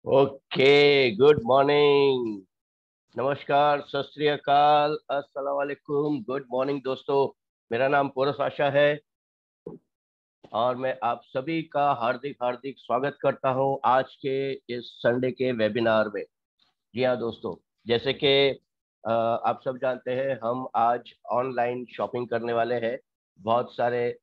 Okay, good morning, नमस्कार, सत श्री अकाल, अस्सलाम वालेकुम। गुड मॉर्निंग दोस्तों। मेरा नाम पोरस आशा है और मैं आप सभी का हार्दिक हार्दिक स्वागत करता हूं आज के इस संडे के वेबिनार में। जी हाँ दोस्तों, जैसे कि आप सब जानते हैं, हम आज ऑनलाइन शॉपिंग करने वाले हैं। बहुत सारे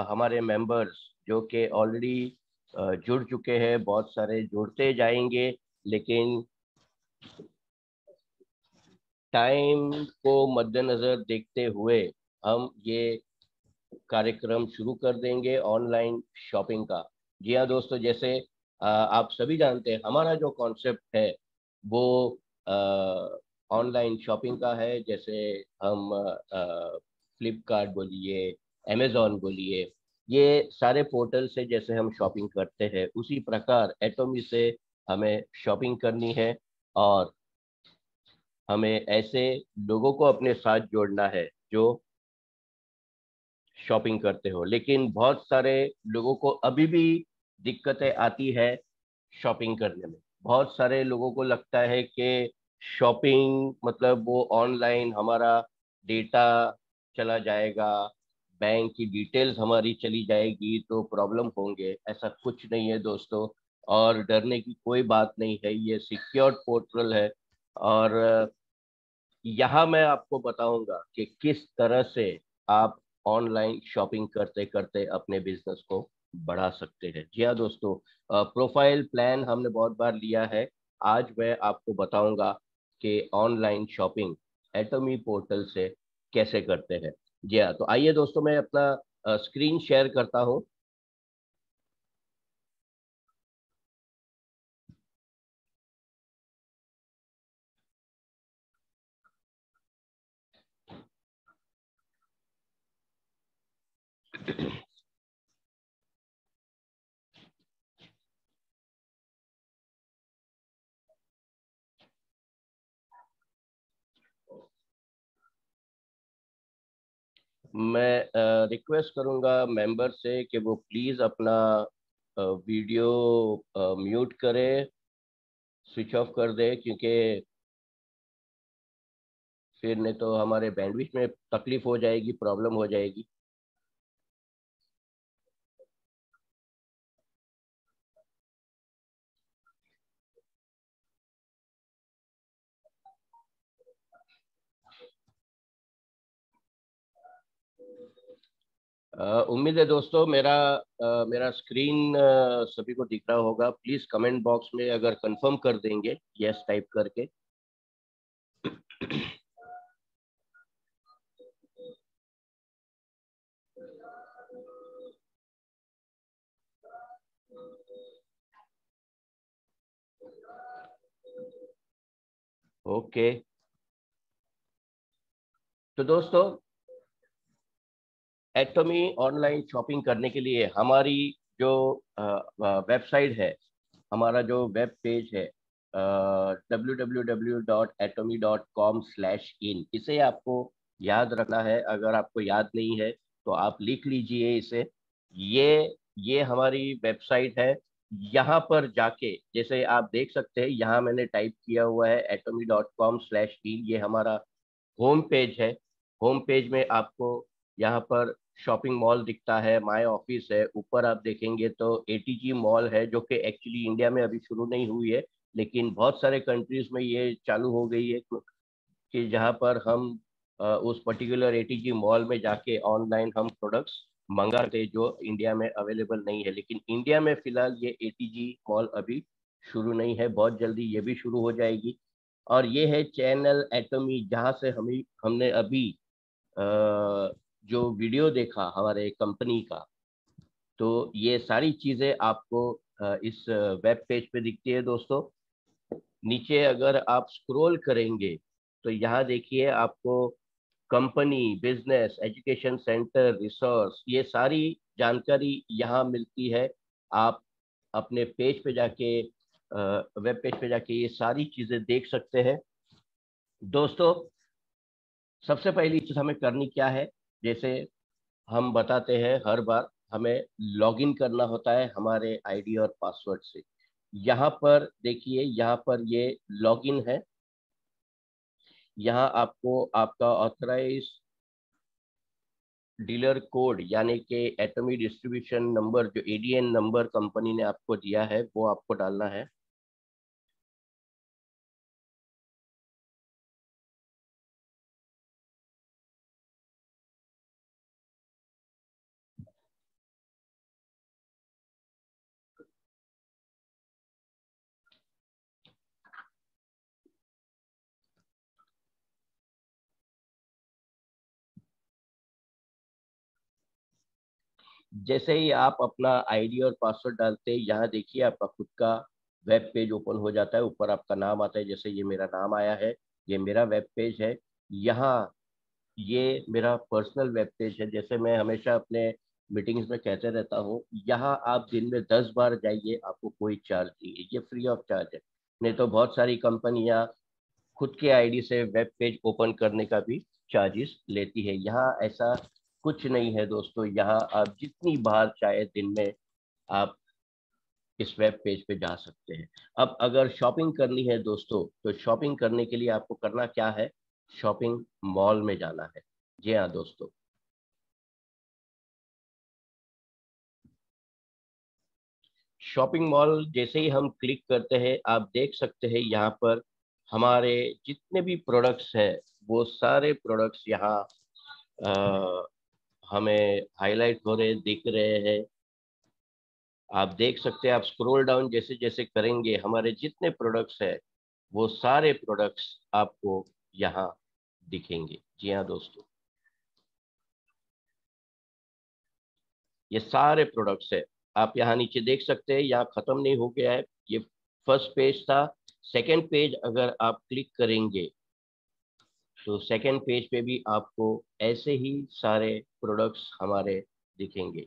हमारे मेंबर्स जो कि ऑलरेडी जुड़ चुके हैं, बहुत सारे जुड़ते जाएंगे, लेकिन टाइम को मद्देनजर देखते हुए हम ये कार्यक्रम शुरू कर देंगे ऑनलाइन शॉपिंग का। जी हाँ दोस्तों, जैसे आप सभी जानते हैं, हमारा जो कॉन्सेप्ट है वो ऑनलाइन शॉपिंग का है। जैसे हम फ्लिपकार्ट बोलिए, अमेजोन बोलिए, ये सारे पोर्टल से जैसे हम शॉपिंग करते हैं, उसी प्रकार एटोमी से हमें शॉपिंग करनी है। और हमें ऐसे लोगों को अपने साथ जोड़ना है जो शॉपिंग करते हो। लेकिन बहुत सारे लोगों को अभी भी दिक्कतें आती है शॉपिंग करने में। बहुत सारे लोगों को लगता है कि शॉपिंग मतलब वो ऑनलाइन हमारा डेटा चला जाएगा, बैंक की डिटेल्स हमारी चली जाएगी तो प्रॉब्लम होंगे। ऐसा कुछ नहीं है दोस्तों, और डरने की कोई बात नहीं है। ये सिक्योर्ड पोर्टल है और यहाँ मैं आपको बताऊंगा कि किस तरह से आप ऑनलाइन शॉपिंग करते करते अपने बिजनेस को बढ़ा सकते हैं। जी हाँ दोस्तों, प्रोफाइल प्लान हमने बहुत बार लिया है। आज मैं आपको बताऊंगा कि ऑनलाइन शॉपिंग एटमी पोर्टल से कैसे करते हैं। जी हाँ, तो आइए दोस्तों, मैं अपना स्क्रीन शेयर करता हूँ। मैं रिक्वेस्ट करूंगा मेंबर से कि वो प्लीज अपना वीडियो म्यूट करें, स्विच ऑफ कर दे, क्योंकि फिर नहीं तो हमारे बैंडविड्थ में तकलीफ हो जाएगी, प्रॉब्लम हो जाएगी। उम्मीद है दोस्तों मेरा स्क्रीन सभी को दिख रहा होगा। प्लीज कमेंट बॉक्स में अगर कंफर्म कर देंगे यस टाइप करके। ओके, तो दोस्तों, एटमी ऑनलाइन शॉपिंग करने के लिए हमारी जो वेबसाइट है, हमारा जो वेब पेज है www.atomy.com/in, इसे आपको याद रखना है। अगर आपको याद नहीं है तो आप लिख लीजिए इसे। ये ये हमारी वेबसाइट है। यहाँ पर जाके जैसे आप देख सकते हैं, यहाँ मैंने टाइप किया हुआ है atomy.com/in। ये हमारा होम पेज है। होम पेज में आपको यहाँ पर शॉपिंग मॉल दिखता है, माय ऑफिस है। ऊपर आप देखेंगे तो एटीजी मॉल है, जो कि एक्चुअली इंडिया में अभी शुरू नहीं हुई है, लेकिन बहुत सारे कंट्रीज में ये चालू हो गई है कि जहाँ पर हम उस पर्टिकुलर एटीजी मॉल में जाके ऑनलाइन हम प्रोडक्ट्स मंगाते जो इंडिया में अवेलेबल नहीं है। लेकिन इंडिया में फिलहाल ये एटीजी मॉल अभी शुरू नहीं है, बहुत जल्दी ये भी शुरू हो जाएगी। और ये है चैनल एटमी, जहाँ से हमने अभी अ, जो वीडियो देखा हमारे कंपनी का। तो ये सारी चीजें आपको इस वेब पेज पे दिखती है दोस्तों। नीचे अगर आप स्क्रॉल करेंगे तो यहाँ देखिए आपको company, business, education centre, resource, ये सारी जानकारी यहाँ मिलती है। आप अपने पेज पे जाके, वेब पेज पे जाके ये सारी चीजें देख सकते हैं दोस्तों। सबसे पहली चीज हमें करनी क्या है, जैसे हम बताते हैं हर बार, हमें लॉगिन करना होता है हमारे आईडी और पासवर्ड से। यहाँ पर देखिए, यहाँ पर ये लॉगिन है। यहाँ आपको आपका ऑथराइज डीलर कोड यानी कि एटॉमिक डिस्ट्रीब्यूशन नंबर, जो एडीएन नंबर कंपनी ने आपको दिया है, वो आपको डालना है। जैसे ही आप अपना आईडी और पासवर्ड डालते हैं, यहाँ देखिए आपका खुद का वेब पेज ओपन हो जाता है। ऊपर आपका नाम आता है, जैसे ये मेरा नाम आया है, ये मेरा वेब पेज है। यहाँ ये मेरा पर्सनल वेब पेज है। जैसे मैं हमेशा अपने मीटिंग्स में कहते रहता हूँ, यहाँ आप दिन में 10 बार जाइए, आपको कोई चार्ज नहीं है, ये फ्री ऑफ चार्ज है। नहीं तो बहुत सारी कंपनियां खुद के आईडी से वेब पेज ओपन करने का भी चार्जेस लेती है। यहाँ ऐसा कुछ नहीं है दोस्तों। यहाँ आप जितनी बार चाहे दिन में आप इस वेब पेज पे जा सकते हैं। अब अगर शॉपिंग करनी है दोस्तों, तो शॉपिंग करने के लिए आपको करना क्या है? शॉपिंग मॉल में जाना है। जी हाँ दोस्तों, शॉपिंग मॉल जैसे ही हम क्लिक करते हैं, आप देख सकते हैं यहाँ पर हमारे जितने भी प्रोडक्ट्स हैं, वो सारे प्रोडक्ट्स यहाँ अ, हमें हाईलाइट हो रहे, दिख रहे हैं। आप देख सकते हैं, आप स्क्रॉल डाउन जैसे जैसे करेंगे, हमारे जितने प्रोडक्ट्स हैं, वो सारे प्रोडक्ट्स आपको यहाँ दिखेंगे। जी हाँ दोस्तों, ये सारे प्रोडक्ट्स है। आप यहाँ नीचे देख सकते हैं, यहाँ खत्म नहीं हो गया है। ये फर्स्ट पेज था। सेकंड पेज अगर आप क्लिक करेंगे, तो सेकंड पेज पे भी आपको ऐसे ही सारे प्रोडक्ट्स हमारे दिखेंगे,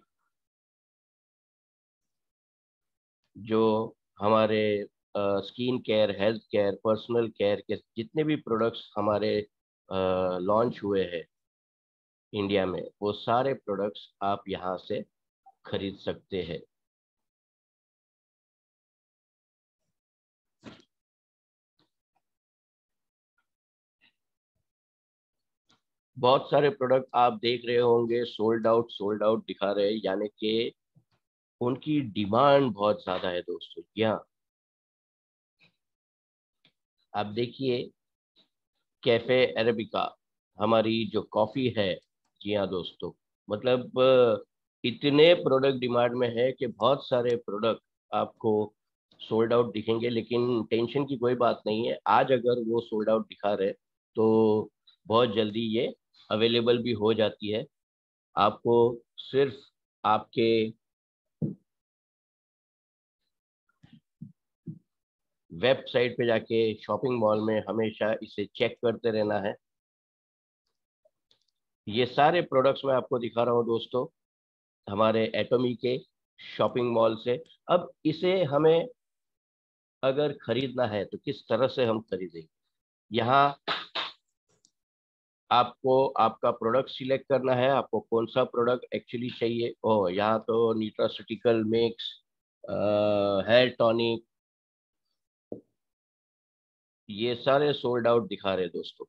जो हमारे skin care, health care, personal care के जितने भी प्रोडक्ट्स हमारे लॉन्च हुए हैं इंडिया में, वो सारे प्रोडक्ट्स आप यहाँ से खरीद सकते हैं। बहुत सारे प्रोडक्ट आप देख रहे होंगे सोल्ड आउट दिखा रहे हैं, यानी कि उनकी डिमांड बहुत ज्यादा है दोस्तों। यहाँ आप देखिए, कैफे अरेबिका, हमारी जो कॉफी है। जी हाँ दोस्तों, मतलब इतने प्रोडक्ट डिमांड में है कि बहुत सारे प्रोडक्ट आपको सोल्ड आउट दिखेंगे, लेकिन टेंशन की कोई बात नहीं है। आज अगर वो सोल्ड आउट दिखा रहे, तो बहुत जल्दी ये अवेलेबल भी हो जाती है। आपको सिर्फ आपके वेबसाइट पे जाके शॉपिंग मॉल में हमेशा इसे चेक करते रहना है। ये सारे प्रोडक्ट्स मैं आपको दिखा रहा हूँ दोस्तों, हमारे एटॉमी के शॉपिंग मॉल से। अब इसे हमें अगर खरीदना है, तो किस तरह से हम खरीदेंगे? यहाँ आपको आपका प्रोडक्ट सिलेक्ट करना है, आपको कौन सा प्रोडक्ट एक्चुअली चाहिए। ओ, यहाँ तो न्यूट्रास्यूटिकल मिक्स, हेयर टॉनिक, ये सारे सोल्ड आउट दिखा रहे हैं दोस्तों।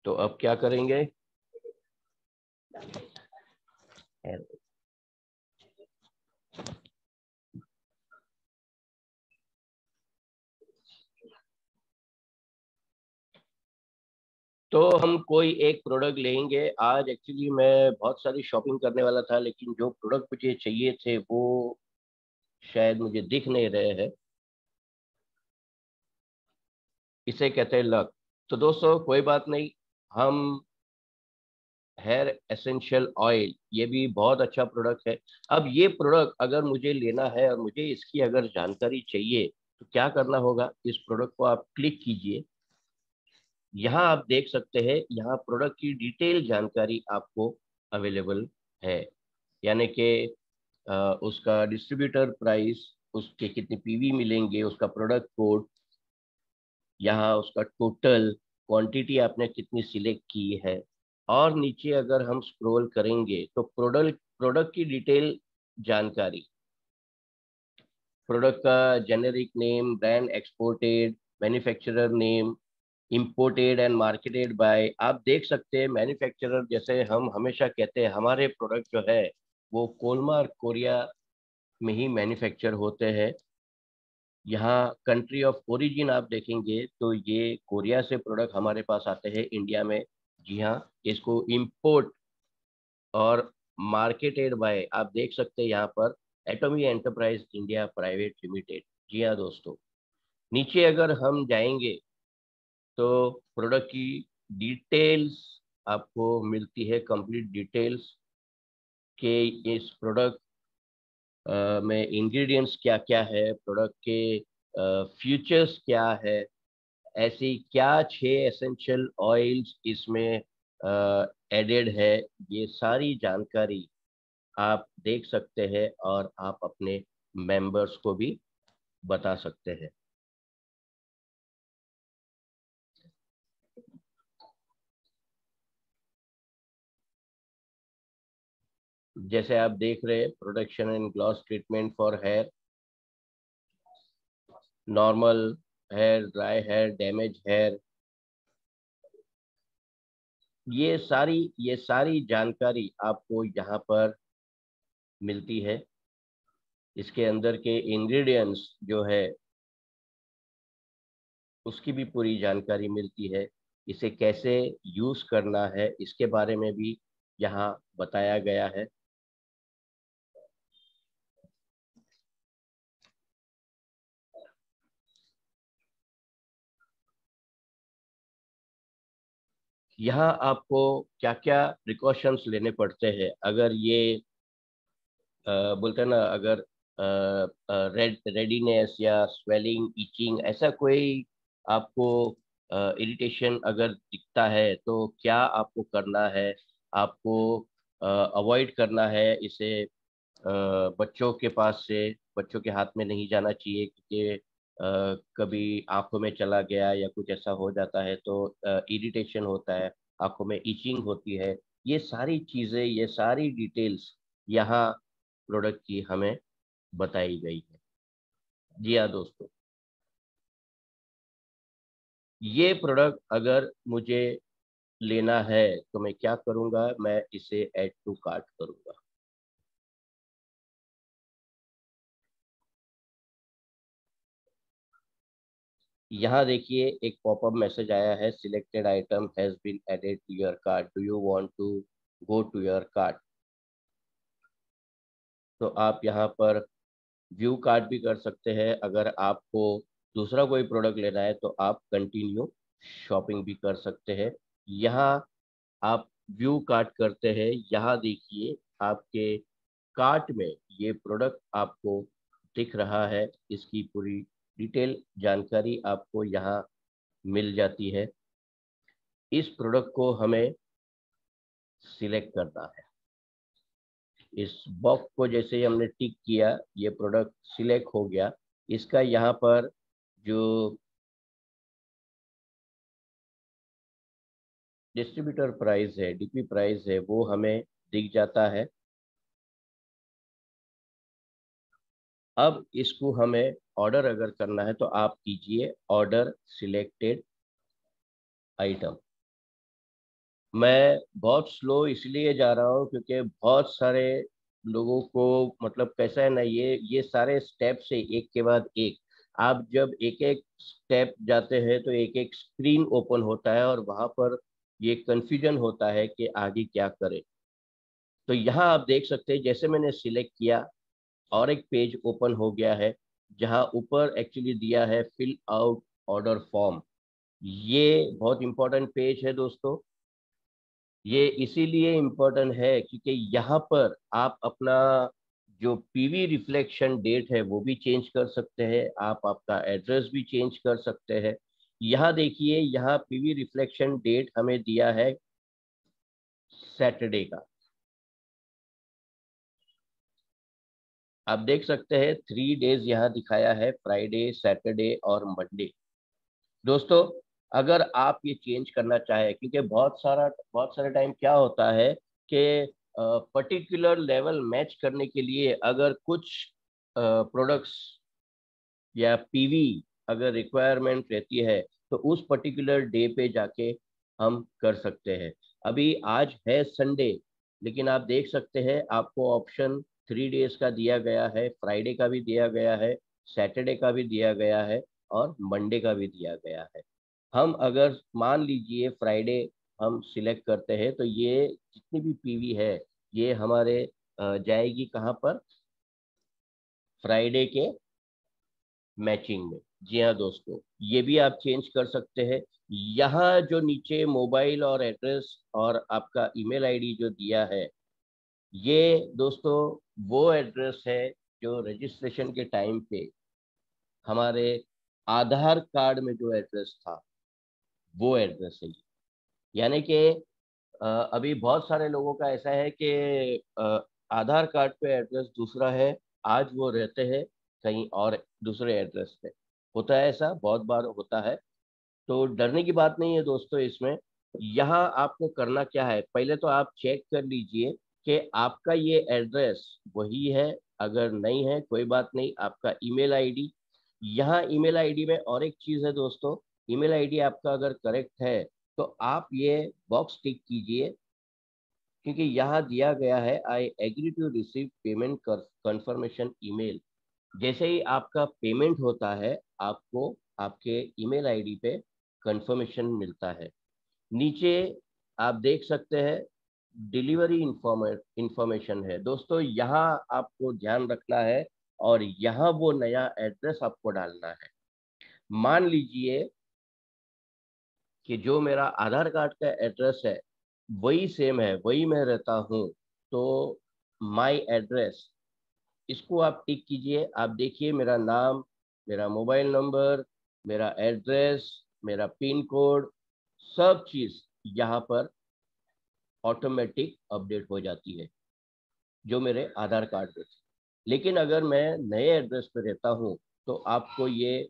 तो अब क्या करेंगे? तो हम कोई एक प्रोडक्ट लेंगे। आज एक्चुअली मैं बहुत सारी शॉपिंग करने वाला था, लेकिन जो प्रोडक्ट मुझे चाहिए थे वो शायद मुझे दिख नहीं रहे हैं। इसे कहते हैं लक। तो दोस्तों कोई बात नहीं, हम हेयर एसेंशियल ऑयल, ये भी बहुत अच्छा प्रोडक्ट है। अब ये प्रोडक्ट अगर मुझे लेना है और मुझे इसकी अगर जानकारी चाहिए, तो क्या करना होगा? इस प्रोडक्ट को आप क्लिक कीजिए। यहाँ आप देख सकते हैं, यहाँ प्रोडक्ट की डिटेल जानकारी आपको अवेलेबल है, यानी कि उसका डिस्ट्रीब्यूटर प्राइस, उसके कितने पीवी मिलेंगे, उसका प्रोडक्ट कोड, यहाँ उसका टोटल क्वांटिटी आपने कितनी सिलेक्ट की है, और नीचे अगर हम स्क्रॉल करेंगे तो प्रोडक्ट की डिटेल जानकारी, प्रोडक्ट का generic name, brand exported, manufacturer name, imported and marketed bye. आप देख सकते हैं मैन्युफैक्चरर, जैसे हम हमेशा कहते हैं हमारे प्रोडक्ट जो है वो कोलमार कोरिया में ही मैन्युफैक्चर होते हैं। यहाँ कंट्री ऑफ ओरिजिन आप देखेंगे तो ये कोरिया से प्रोडक्ट हमारे पास आते हैं इंडिया में। जी हाँ, इसको इंपोर्ट और मार्केटेड बाय आप देख सकते हैं यहाँ पर Atomy enterprise India private limited. जी हाँ दोस्तों, नीचे अगर हम जाएंगे तो प्रोडक्ट की डिटेल्स आपको मिलती है, कंप्लीट डिटेल्स के इस प्रोडक्ट में इंग्रेडिएंट्स क्या क्या है, प्रोडक्ट के फीचर्स क्या है, ऐसी क्या 6 एसेंशियल ऑयल्स इसमें एडेड है, ये सारी जानकारी आप देख सकते हैं और आप अपने मेंबर्स को भी बता सकते हैं। जैसे आप देख रहे हैं, production and gloss treatment for hair, normal hair, dry hair, damage hair, ये सारी जानकारी आपको यहाँ पर मिलती है। इसके अंदर के इंग्रेडिएंट्स जो है उसकी भी पूरी जानकारी मिलती है। इसे कैसे यूज करना है इसके बारे में भी यहाँ बताया गया है। यहाँ आपको क्या क्या प्रिकॉशंस लेने पड़ते हैं अगर ये बोलते हैं ना, अगर रेडीनेस या स्वेलिंग, इचिंग, ऐसा कोई आपको इरिटेशन अगर दिखता है तो क्या आपको करना है। आपको अवॉइड करना है इसे, बच्चों के पास से, बच्चों के हाथ में नहीं जाना चाहिए, क्योंकि कभी आंखों में चला गया या कुछ ऐसा हो जाता है तो इरिटेशन होता है, आंखों में इचिंग होती है। ये सारी चीज़ें, ये सारी डिटेल्स यहाँ प्रोडक्ट की हमें बताई गई है। जी हाँ दोस्तों, ये प्रोडक्ट अगर मुझे लेना है तो मैं क्या करूँगा, मैं इसे ऐड टू कार्ट करूँगा। यहाँ देखिए एक पॉपअप मैसेज आया है, selected item has been added to your cart, do you want to go to your cart. तो आप यहाँ पर व्यू कार्ट भी कर सकते हैं। अगर आपको दूसरा कोई प्रोडक्ट लेना है तो आप कंटिन्यू शॉपिंग भी कर सकते हैं। यहाँ आप व्यू कार्ट करते हैं, यहाँ देखिए आपके कार्ट में ये प्रोडक्ट आपको दिख रहा है। इसकी पूरी डिटेल जानकारी आपको यहाँ मिल जाती है। इस प्रोडक्ट को हमें सिलेक्ट करना है। इस बॉक्स को जैसे ही हमने टिक किया, ये प्रोडक्ट सिलेक्ट हो गया। इसका यहाँ पर जो डिस्ट्रीब्यूटर प्राइस है, डीपी प्राइस है, वो हमें दिख जाता है। अब इसको हमें ऑर्डर अगर करना है तो आप कीजिए ऑर्डर सिलेक्टेड आइटम। मैं बहुत स्लो इसलिए जा रहा हूँ क्योंकि बहुत सारे लोगों को, मतलब कैसा है ना, ये सारे स्टेप से एक के बाद एक, आप जब एक एक स्टेप जाते हैं तो एक एक स्क्रीन ओपन होता है और वहां पर ये कंफ्यूजन होता है कि आगे क्या करें। तो यहाँ आप देख सकते हैं जैसे मैंने सिलेक्ट किया और एक पेज ओपन हो गया है जहाँ ऊपर एक्चुअली दिया है फिल आउट ऑर्डर फॉर्म। ये बहुत इंपॉर्टेंट पेज है दोस्तों। ये इसीलिए इम्पोर्टेंट है क्योंकि यहाँ पर आप अपना जो पीवी रिफ्लेक्शन डेट है वो भी चेंज कर सकते हैं, आप आपका एड्रेस भी चेंज कर सकते हैं। यहाँ देखिए, यहाँ पीवी रिफ्लेक्शन डेट हमें दिया है सैटरडे का। आप देख सकते हैं 3 डेज यहाँ दिखाया है, फ्राइडे, सैटरडे और मंडे। दोस्तों, अगर आप ये चेंज करना चाहें, क्योंकि बहुत सारे टाइम क्या होता है कि पर्टिकुलर लेवल मैच करने के लिए अगर कुछ प्रोडक्ट्स या पीवी अगर रिक्वायरमेंट रहती है तो उस पर्टिकुलर डे पे जाके हम कर सकते हैं। अभी आज है संडे, लेकिन आप देख सकते हैं आपको ऑप्शन 3 डेज का दिया गया है, फ्राइडे का भी दिया गया है, सैटरडे का भी दिया गया है और मंडे का भी दिया गया है। हम अगर मान लीजिए फ्राइडे हम सिलेक्ट करते हैं तो ये जितनी भी पीवी है ये हमारे जाएगी कहाँ पर, फ्राइडे के मैचिंग में। जी हाँ दोस्तों, ये भी आप चेंज कर सकते हैं। यहाँ जो नीचे मोबाइल और एड्रेस और आपका ईमेल आईडी जो दिया है, ये दोस्तों वो एड्रेस है जो रजिस्ट्रेशन के टाइम पे हमारे आधार कार्ड में जो एड्रेस था वो एड्रेस है। यानी कि अभी बहुत सारे लोगों का ऐसा है कि आधार कार्ड पे एड्रेस दूसरा है, आज वो रहते हैं कहीं और दूसरे एड्रेस पे। होता है, ऐसा बहुत बार होता है। तो डरने की बात नहीं है दोस्तों इसमें। यहाँ आपको करना क्या है, पहले तो आप चेक कर लीजिए कि आपका ये एड्रेस वही है। अगर नहीं है कोई बात नहीं, आपका ईमेल आईडी, यहाँ ईमेल आईडी में और एक चीज़ है दोस्तों, ईमेल आईडी आपका अगर करेक्ट है तो आप ये बॉक्स टिक कीजिए, क्योंकि यहाँ दिया गया है I agree to receive payment confirmation email. जैसे ही आपका पेमेंट होता है आपको आपके ईमेल आईडी पे कंफर्मेशन मिलता है। नीचे आप देख सकते हैं डिलीवरी इंफॉर्मेशन है दोस्तों, यहाँ आपको ध्यान रखना है और यहाँ वो नया एड्रेस आपको डालना है। मान लीजिए कि जो मेरा आधार कार्ड का एड्रेस है वही सेम है, वही मैं रहता हूँ, तो माय एड्रेस, इसको आप टिक कीजिए। आप देखिए मेरा नाम, मेरा मोबाइल नंबर, मेरा एड्रेस, मेरा पिन कोड, सब चीज़ यहाँ पर ऑटोमेटिक अपडेट हो जाती है जो मेरे आधार कार्ड पे थी। लेकिन अगर मैं नए एड्रेस पे रहता हूँ तो आपको ये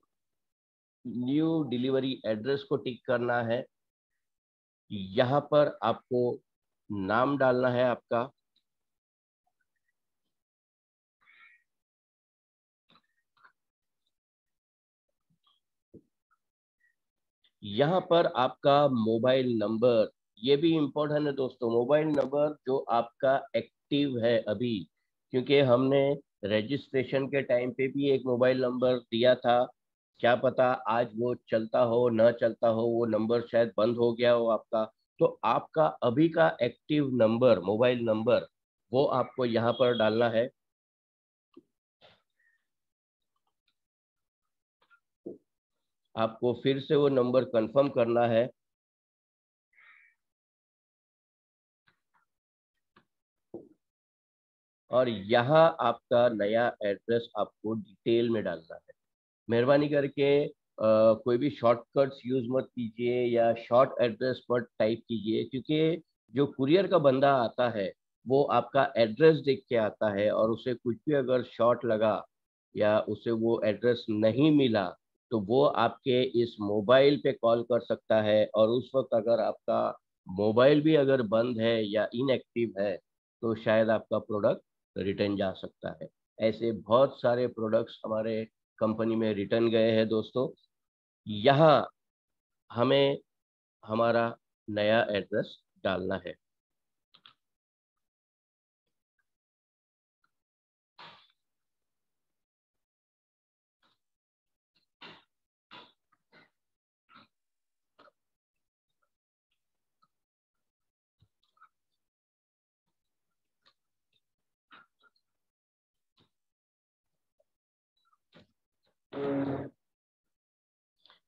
न्यू डिलीवरी एड्रेस को टिक करना है। यहाँ पर आपको नाम डालना है आपका, यहाँ पर आपका मोबाइल नंबर, ये भी इम्पोर्टेंट है दोस्तों, मोबाइल नंबर जो आपका एक्टिव है अभी, क्योंकि हमने रजिस्ट्रेशन के टाइम पे भी एक मोबाइल नंबर दिया था। क्या पता आज वो चलता हो न चलता हो, वो नंबर शायद बंद हो गया हो आपका। तो आपका अभी का एक्टिव नंबर, मोबाइल नंबर, वो आपको यहाँ पर डालना है। आपको फिर से वो नंबर कंफर्म करना है और यहाँ आपका नया एड्रेस आपको डिटेल में डालना है। मेहरबानी करके कोई भी शॉर्टकट्स यूज मत कीजिए या शॉर्ट एड्रेस मत टाइप कीजिए, क्योंकि जो कुरियर का बंदा आता है वो आपका एड्रेस देख के आता है और उसे कुछ भी अगर शॉर्ट लगा या उसे वो एड्रेस नहीं मिला तो वो आपके इस मोबाइल पे कॉल कर सकता है, और उस वक्त अगर आपका मोबाइल भी अगर बंद है या इनएक्टिव है तो शायद आपका प्रोडक्ट रिटर्न जा सकता है। ऐसे बहुत सारे प्रोडक्ट्स हमारे कंपनी में रिटर्न गए हैं दोस्तों। यहाँ हमें हमारा नया एड्रेस डालना है।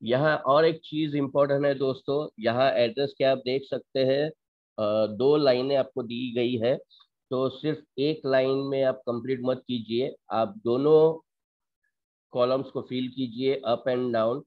यहाँ और एक चीज इम्पोर्टेंट है दोस्तों, यहाँ एड्रेस के आप देख सकते हैं 2 लाइनें आपको दी गई है, तो सिर्फ एक लाइन में आप कंप्लीट मत कीजिए, आप दोनों कॉलम्स को फिल कीजिए अप एंड डाउन।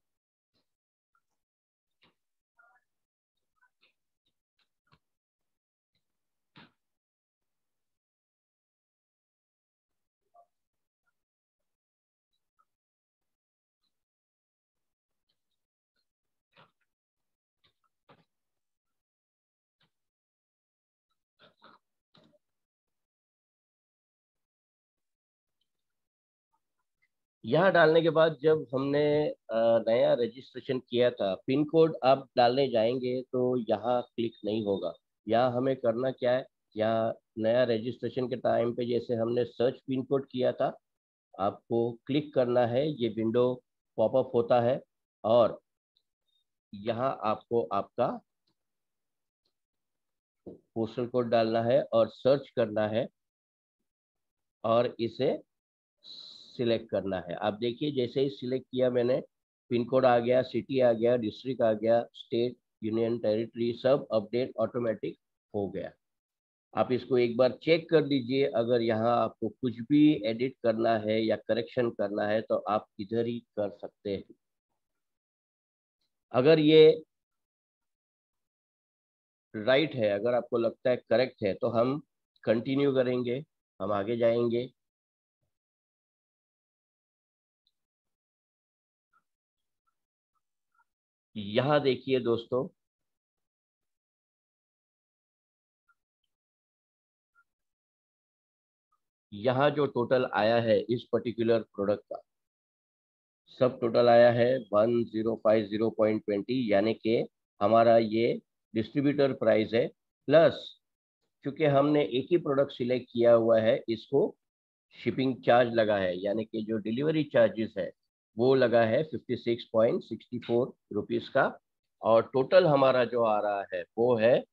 यहाँ डालने के बाद जब हमने नया रजिस्ट्रेशन किया था, पिन कोड आप डालने जाएंगे तो यहाँ क्लिक नहीं होगा। यहाँ हमें करना क्या है, यहाँ नया रजिस्ट्रेशन के टाइम पे जैसे हमने सर्च पिन कोड किया था, आपको क्लिक करना है, ये विंडो पॉपअप होता है और यहाँ आपको आपका पोस्टल कोड डालना है और सर्च करना है और इसे सिलेक्ट करना है। आप देखिए जैसे ही सिलेक्ट किया मैंने, पिन कोड आ गया, सिटी आ गया, डिस्ट्रिक्ट आ गया, स्टेट, यूनियन टेरिटरी सब अपडेट ऑटोमेटिक हो गया। आप इसको एक बार चेक कर लीजिए, अगर यहाँ आपको कुछ भी एडिट करना है या करेक्शन करना है तो आप इधर ही कर सकते हैं। अगर ये राइट है, अगर आपको लगता है करेक्ट है तो हम कंटिन्यू करेंगे, हम आगे जाएंगे। यहाँ देखिए दोस्तों, यहाँ जो टोटल आया है इस पर्टिकुलर प्रोडक्ट का, सब टोटल आया है 1050.20, यानी कि हमारा ये डिस्ट्रीब्यूटर प्राइस है, प्लस क्योंकि हमने एक ही प्रोडक्ट सिलेक्ट किया हुआ है, इसको शिपिंग चार्ज लगा है, यानी कि जो डिलीवरी चार्जेस है वो लगा है 56.64 रुपीज़ का। और टोटल हमारा जो आ रहा है वो है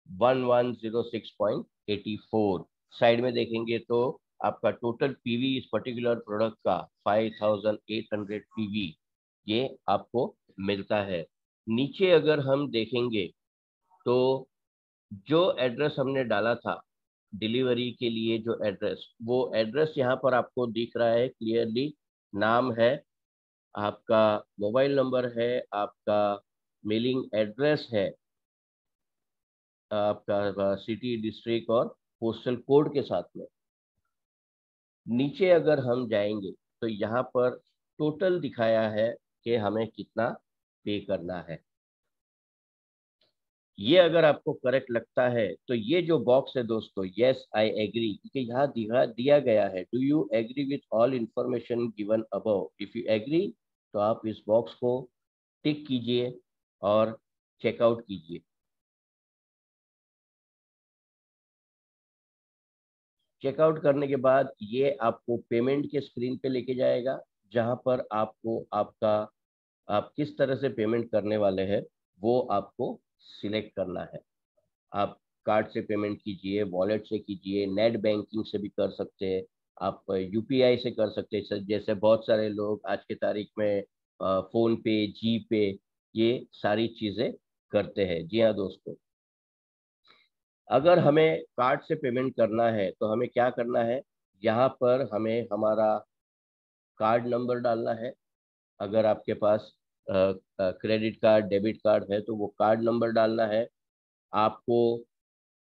1106.84। साइड में देखेंगे तो आपका टोटल पीवी इस पर्टिकुलर प्रोडक्ट का 5800 पीवी ये आपको मिलता है। नीचे अगर हम देखेंगे तो जो एड्रेस हमने डाला था डिलीवरी के लिए, जो एड्रेस, वो एड्रेस यहाँ पर आपको दिख रहा है क्लियरली। नाम है, आपका मोबाइल नंबर है, आपका मेलिंग एड्रेस है, आपका सिटी, डिस्ट्रिक्ट और पोस्टल कोड के साथ में। नीचे अगर हम जाएंगे तो यहाँ पर टोटल दिखाया है कि हमें कितना पे करना है। ये अगर आपको करेक्ट लगता है तो ये जो बॉक्स है दोस्तों, यस आई एग्री, क्योंकि यहाँ दिया गया है do you agree with all information given above. If you agree तो आप इस बॉक्स को टिक कीजिए और चेकआउट कीजिए। चेकआउट करने के बाद ये आपको पेमेंट के स्क्रीन पे लेके जाएगा, जहां पर आपको आपका, आप किस तरह से पेमेंट करने वाले हैं वो आपको सिलेक्ट करना है। आप कार्ड से पेमेंट कीजिए, वॉलेट से कीजिए, नेट बैंकिंग से भी कर सकते हैं, आप यूपीआई से कर सकते हैं, जैसे बहुत सारे लोग आज के तारीख में फोन पे, जी पे, ये सारी चीज़ें करते हैं। जी हाँ दोस्तों, अगर हमें कार्ड से पेमेंट करना है तो हमें क्या करना है, यहाँ पर हमें हमारा कार्ड नंबर डालना है। अगर आपके पास क्रेडिट कार्ड, डेबिट कार्ड है तो वो कार्ड नंबर डालना है। आपको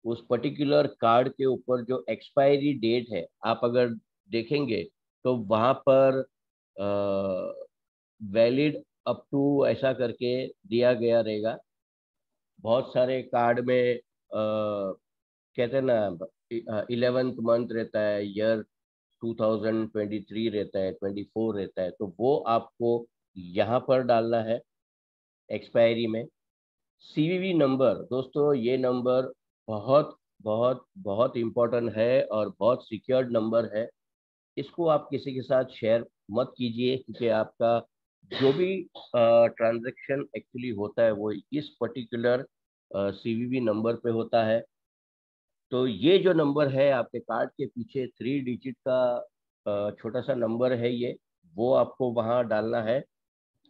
उस पर्टिकुलर कार्ड के ऊपर जो एक्सपायरी डेट है, आप अगर देखेंगे तो वहाँ पर वैलिड अप टू ऐसा करके दिया गया रहेगा। बहुत सारे कार्ड में कहते हैं ना 11th मंथ रहता है, ईयर 2023 रहता है, 24 रहता है, तो वो आपको यहाँ पर डालना है एक्सपायरी में। सीवीवी नंबर दोस्तों, ये नंबर बहुत बहुत बहुत इम्पोर्टेंट है और बहुत सिक्योर्ड नंबर है। इसको आप किसी के साथ शेयर मत कीजिए, क्योंकि आपका जो भी ट्रांजैक्शन एक्चुअली होता है वो इस पर्टिकुलर सीवीवी नंबर पे होता है। तो ये जो नंबर है आपके कार्ड के पीछे 3 डिजिट का छोटा सा नंबर है, ये वो आपको वहाँ डालना है।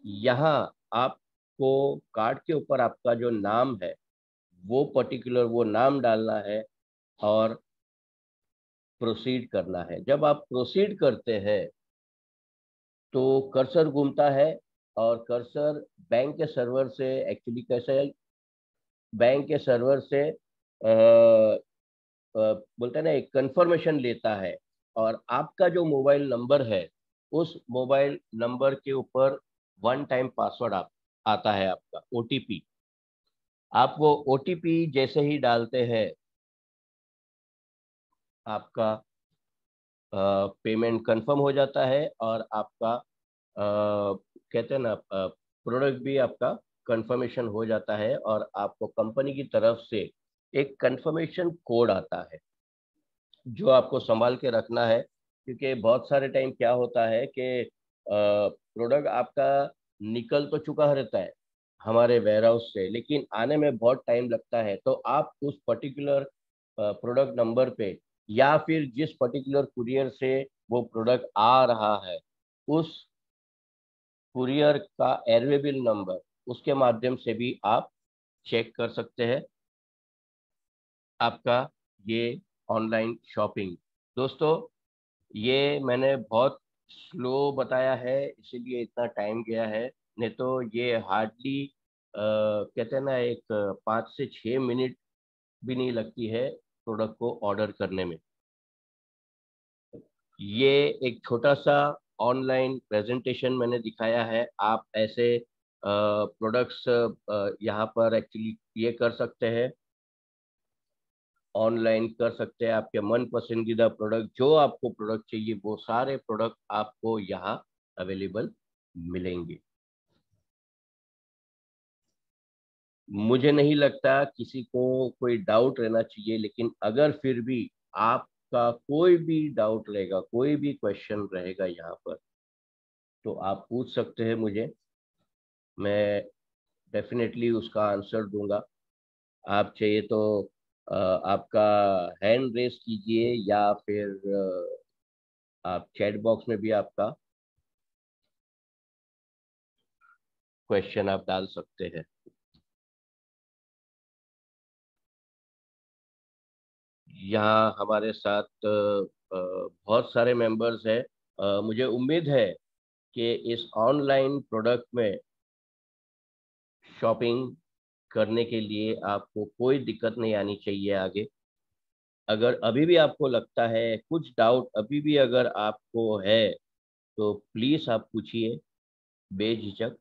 यहाँ आपको कार्ड के ऊपर आपका जो नाम है वो पर्टिकुलर वो नाम डालना है और प्रोसीड करना है। जब आप प्रोसीड करते हैं तो कर्सर घूमता है और कर्सर बैंक के सर्वर से, एक्चुअली कैसे है, बैंक के सर्वर से बोलते हैं ना एक कंफर्मेशन लेता है, और आपका जो मोबाइल नंबर है उस मोबाइल नंबर के ऊपर वन टाइम पासवर्ड आता है, आपका ओटीपी। आप वो ओटीपी जैसे ही डालते हैं, आपका पेमेंट कंफर्म हो जाता है और आपका कहते हैं ना प्रोडक्ट भी आपका कंफर्मेशन हो जाता है और आपको कंपनी की तरफ से एक कंफर्मेशन कोड आता है जो आपको संभाल के रखना है, क्योंकि बहुत सारे टाइम क्या होता है कि प्रोडक्ट आपका निकल तो चुका रहता है हमारे वेयर हाउस से, लेकिन आने में बहुत टाइम लगता है। तो आप उस पर्टिकुलर प्रोडक्ट नंबर पे या फिर जिस पर्टिकुलर कुरियर से वो प्रोडक्ट आ रहा है, उस कुरियर का एयरवेबिल नंबर, उसके माध्यम से भी आप चेक कर सकते हैं आपका ये ऑनलाइन शॉपिंग। दोस्तों, ये मैंने बहुत स्लो बताया है इसीलिए इतना टाइम गया है, नहीं तो ये हार्डली कहते हैं ना एक 5 से 6 मिनट भी नहीं लगती है प्रोडक्ट को ऑर्डर करने में। ये एक छोटा सा ऑनलाइन प्रेजेंटेशन मैंने दिखाया है। आप ऐसे प्रोडक्ट्स यहाँ पर एक्चुअली ये कर सकते हैं, ऑनलाइन कर सकते हैं। आपके मन पसंदीदा प्रोडक्ट, जो आपको प्रोडक्ट चाहिए वो सारे प्रोडक्ट आपको यहाँ अवेलेबल मिलेंगे। मुझे नहीं लगता किसी को कोई डाउट रहना चाहिए, लेकिन अगर फिर भी आपका कोई भी डाउट रहेगा, कोई भी क्वेश्चन रहेगा यहाँ पर, तो आप पूछ सकते हैं मुझे। मैं डेफिनेटली उसका आंसर दूंगा। आप चाहिए तो आपका हैंड रेस कीजिए या फिर आप चैट बॉक्स में भी आपका क्वेश्चन आप डाल सकते हैं। यहाँ हमारे साथ बहुत सारे मेंबर्स हैं। मुझे उम्मीद है कि इस ऑनलाइन प्रोडक्ट में शॉपिंग करने के लिए आपको कोई दिक्कत नहीं आनी चाहिए आगे। अगर अभी भी आपको लगता है कुछ डाउट, अभी भी अगर आपको है, तो प्लीज़ आप पूछिए बेझिझक।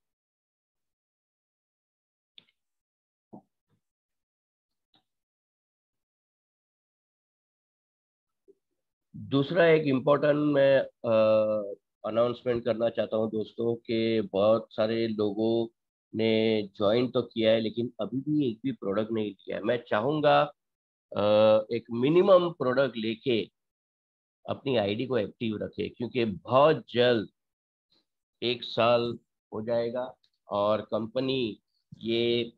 दूसरा एक इम्पोर्टेंट मैं अनाउंसमेंट करना चाहता हूँ दोस्तों, कि बहुत सारे लोगों ने ज्वाइन तो किया है लेकिन अभी भी एक भी प्रोडक्ट नहीं लिया है। मैं चाहूँगा एक मिनिमम प्रोडक्ट लेके अपनी आईडी को एक्टिव रखें, क्योंकि बहुत जल्द 1 साल हो जाएगा और कंपनी ये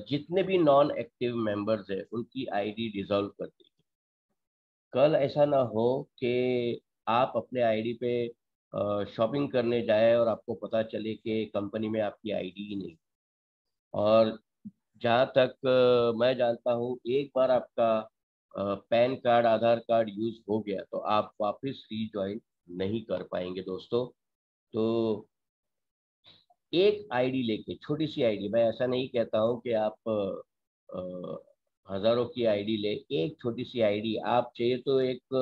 जितने भी नॉन एक्टिव मेंबर्स है उनकी आईडी डिसॉल्व कर देगी। कल ऐसा ना हो कि आप अपने आईडी पे शॉपिंग करने जाए और आपको पता चले कि कंपनी में आपकी आईडी ही नहीं। और जहाँ तक मैं जानता हूँ, एक बार आपका पैन कार्ड, आधार कार्ड यूज हो गया तो आप वापस रीज्वाइन नहीं कर पाएंगे दोस्तों। तो एक आईडी लेके, छोटी सी आईडी, मैं ऐसा नहीं कहता हूँ कि आप हजारों की आईडी ले, एक छोटी सी आईडी आप चाहिए तो एक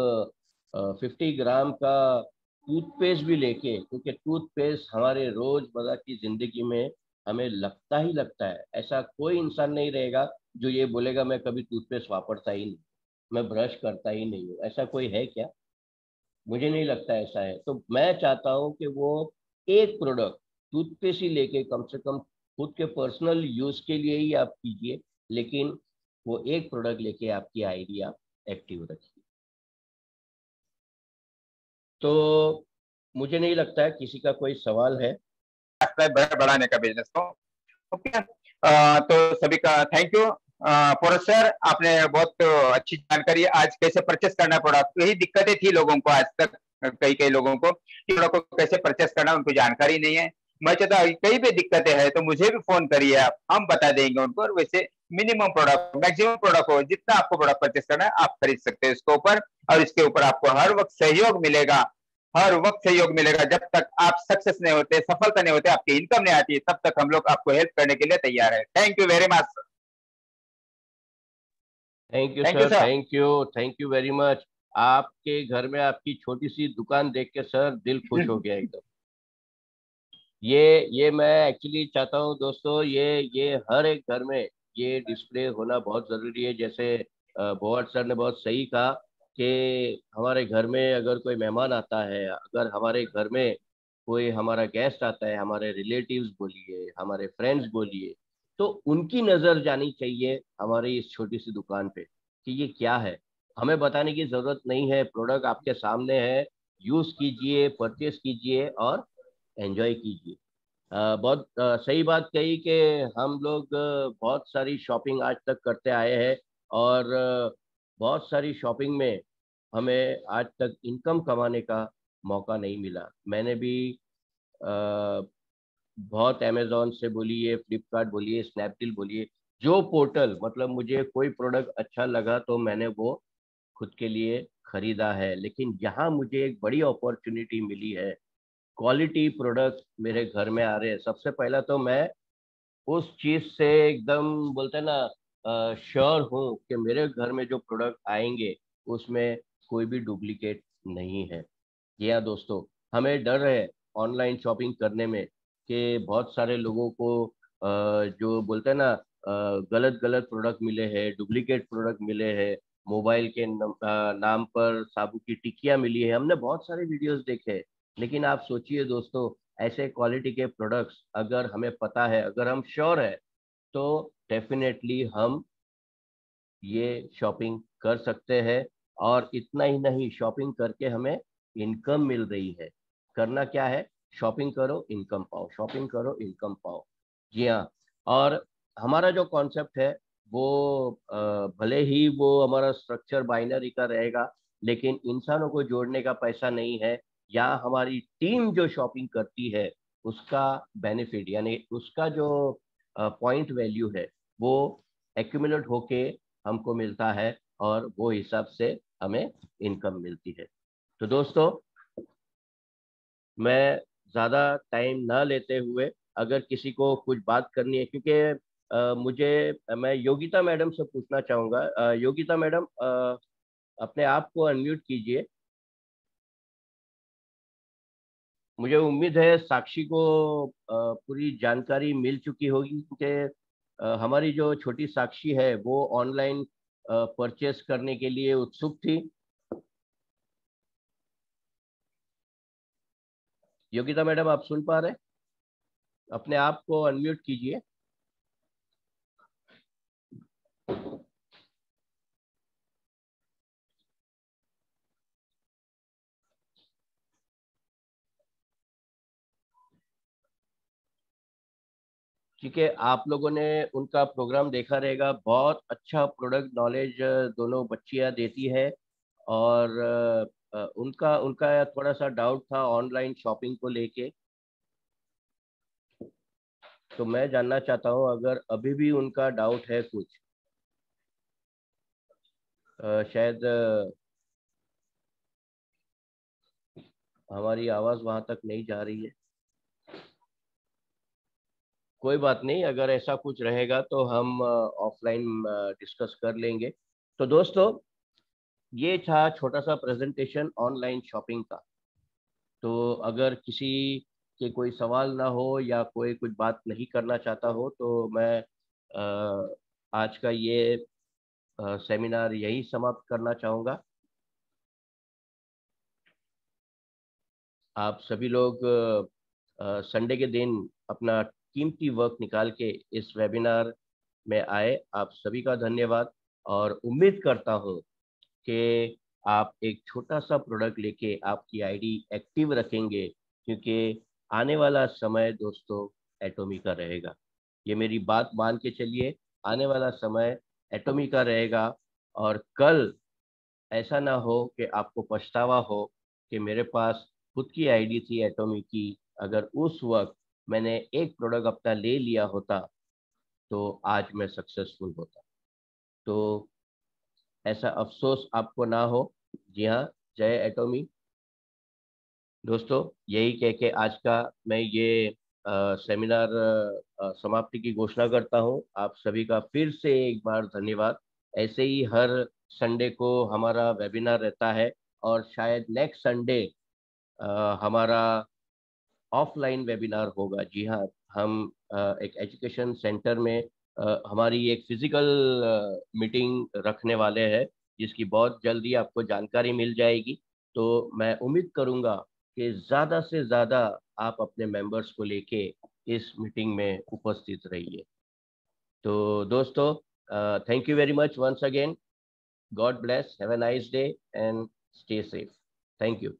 50 ग्राम का टूथपेस्ट भी लेके, क्योंकि टूथपेस्ट हमारे रोजमर्रा की जिंदगी में हमें लगता ही लगता है। ऐसा कोई इंसान नहीं रहेगा जो ये बोलेगा मैं कभी टूथपेस्ट वापरता ही नहीं, मैं ब्रश करता ही नहीं हूँ। ऐसा कोई है क्या? मुझे नहीं लगता ऐसा है। तो मैं चाहता हूँ कि वो एक प्रोडक्ट टूथपेस्ट ही लेके, कम से कम खुद के पर्सनल यूज के लिए ही आप कीजिए, लेकिन वो एक प्रोडक्ट लेके आपकी आईडी आप एक्टिव रखिए। तो मुझे नहीं लगता है किसी का कोई सवाल है। बढ़ाने का बिजनेस को। ओके, तो सभी का थैंक यू। फॉर सर, आपने बहुत अच्छी जानकारी आज कैसे परचेस करना पड़ा, यही दिक्कतें थी लोगों को आज तक, कई कई लोगों को कि प्रोडक्ट को कैसे परचेस करना उनको जानकारी नहीं है। मैं चाहता कहीं भी दिक्कतें हैं तो मुझे भी फोन करिए आप, हम बता देंगे उनको। और वैसे मिनिमम प्रोडक्ट, मैक्सिमम प्रोडक्ट हो, जितना आपको प्रोडक्ट परचेस करना है आप खरीद सकते हैं इसके ऊपर। और इसके ऊपर आपको हर वक्त सहयोग मिलेगा, हर वक्त सहयोग मिलेगा। जब तक आप सक्सेस नहीं होते, सफलता नहीं होते, आपकी इनकम नहीं आती, तब तक हम लोग आपको हेल्प करने के लिए तैयार है। Thank you very much. Thank you thank you sir, sir. Thank you, thank you very much. आपके घर में आपकी छोटी सी दुकान देख के सर दिल खुश हो गया एकदम। ये मैं एक्चुअली चाहता हूँ दोस्तों, ये हर एक घर में ये डिस्प्ले होना बहुत जरूरी है। जैसे भोवाट सर ने बहुत सही कहा कि हमारे घर में अगर कोई मेहमान आता है, अगर हमारे घर में कोई हमारा गेस्ट आता है, हमारे रिलेटिव्स बोलिए, हमारे फ्रेंड्स बोलिए, तो उनकी नज़र जानी चाहिए हमारी इस छोटी सी दुकान पे कि ये क्या है। हमें बताने की ज़रूरत नहीं है, प्रोडक्ट आपके सामने है, यूज़ कीजिए, परचेस कीजिए और एंजॉय कीजिए। बहुत सही बात कही कि हम लोग बहुत सारी शॉपिंग आज तक करते आए हैं और बहुत सारी शॉपिंग में हमें आज तक इनकम कमाने का मौका नहीं मिला। मैंने भी अ, बहुत अमेज़न से बोलिए, फ्लिपकार्ट बोलिए, स्नैपडील बोलिए, जो पोर्टल मतलब मुझे कोई प्रोडक्ट अच्छा लगा तो मैंने वो खुद के लिए खरीदा है। लेकिन यहाँ मुझे एक बड़ी अपॉर्चुनिटी मिली है, क्वालिटी प्रोडक्ट मेरे घर में आ रहे हैं। सबसे पहला तो मैं उस चीज़ से एकदम बोलते हैं ना श्योर हूँ कि मेरे घर में जो प्रोडक्ट आएँगे उसमें कोई भी डुप्लीकेट नहीं है। जी हाँ दोस्तों, हमें डर है ऑनलाइन शॉपिंग करने में कि बहुत सारे लोगों को जो बोलते हैं ना गलत-गलत प्रोडक्ट मिले हैं, डुप्लीकेट प्रोडक्ट मिले हैं, मोबाइल के नाम पर साबुन की टिक्कियाँ मिली है। हमने बहुत सारे वीडियोज़ देखे हैं। लेकिन आप सोचिए दोस्तों, ऐसे क्वालिटी के प्रोडक्ट्स अगर हमें पता है, अगर हम श्योर है, तो डेफ़िनेटली हम ये शॉपिंग कर सकते हैं और इतना ही नहीं, शॉपिंग करके हमें इनकम मिल रही है। करना क्या है? शॉपिंग करो, इनकम पाओ, शॉपिंग करो, इनकम पाओ। जी हाँ, और हमारा जो कॉन्सेप्ट है वो भले ही वो हमारा स्ट्रक्चर बाइनरी का रहेगा, लेकिन इंसानों को जोड़ने का पैसा नहीं है। या हमारी टीम जो शॉपिंग करती है, उसका बेनिफिट यानी उसका जो पॉइंट वैल्यू है, वो एक्यूमुलेट होके हमको मिलता है और वो हिसाब से हमें इनकम मिलती है। तो दोस्तों, मैं ज़्यादा टाइम ना लेते हुए अगर किसी को कुछ बात करनी है, क्योंकि मैं योगिता मैडम से पूछना चाहूँगा। योगिता मैडम, अपने आप को अनम्यूट कीजिए। मुझे उम्मीद है साक्षी को पूरी जानकारी मिल चुकी होगी कि हमारी जो छोटी साक्षी है वो ऑनलाइन परचेस करने के लिए उत्सुक थी। योगिता मैडम, आप सुन पा रहे हैं? अपने आप को अनम्यूट कीजिए। ठीक है, आप लोगों ने उनका प्रोग्राम देखा रहेगा। बहुत अच्छा प्रोडक्ट नॉलेज दोनों बच्चियां देती है और उनका उनका थोड़ा सा डाउट था ऑनलाइन शॉपिंग को लेके। तो मैं जानना चाहता हूं अगर अभी भी उनका डाउट है कुछ। शायद हमारी आवाज़ वहां तक नहीं जा रही है। कोई बात नहीं, अगर ऐसा कुछ रहेगा तो हम ऑफलाइन डिस्कस कर लेंगे। तो दोस्तों, ये था छोटा सा प्रेजेंटेशन ऑनलाइन शॉपिंग का। तो अगर किसी के कोई सवाल ना हो या कोई कुछ बात नहीं करना चाहता हो तो मैं आज का ये सेमिनार यही समाप्त करना चाहूँगा। आप सभी लोग संडे के दिन अपना कीमती वक्त निकाल के इस वेबिनार में आए। आप सभी का धन्यवाद और उम्मीद करता हूँ कि आप एक छोटा सा प्रोडक्ट लेके आपकी आईडी एक्टिव रखेंगे, क्योंकि आने वाला समय दोस्तों एटॉमी का रहेगा। ये मेरी बात मान के चलिए, आने वाला समय एटॉमी का रहेगा। और कल ऐसा ना हो कि आपको पछतावा हो कि मेरे पास खुद की आईडी थी एटॉमी की, अगर उस वक्त मैंने एक प्रोडक्ट अपना ले लिया होता तो आज मैं सक्सेसफुल होता। तो ऐसा अफसोस आपको ना हो। जी हाँ, जय एटॉमी। दोस्तों, यही कह के आज का मैं ये सेमिनार समाप्ति की घोषणा करता हूँ। आप सभी का फिर से एक बार धन्यवाद। ऐसे ही हर संडे को हमारा वेबिनार रहता है और शायद नेक्स्ट संडे हमारा ऑफलाइन वेबिनार होगा। जी हाँ, हम एक एजुकेशन सेंटर में हमारी एक फिजिकल मीटिंग रखने वाले हैं जिसकी बहुत जल्दी आपको जानकारी मिल जाएगी। तो मैं उम्मीद करूंगा कि ज़्यादा से ज़्यादा आप अपने मेंबर्स को लेके इस मीटिंग में उपस्थित रहिए। तो दोस्तों, thank you very much once again. God bless, have a nice day and stay safe. Thank you.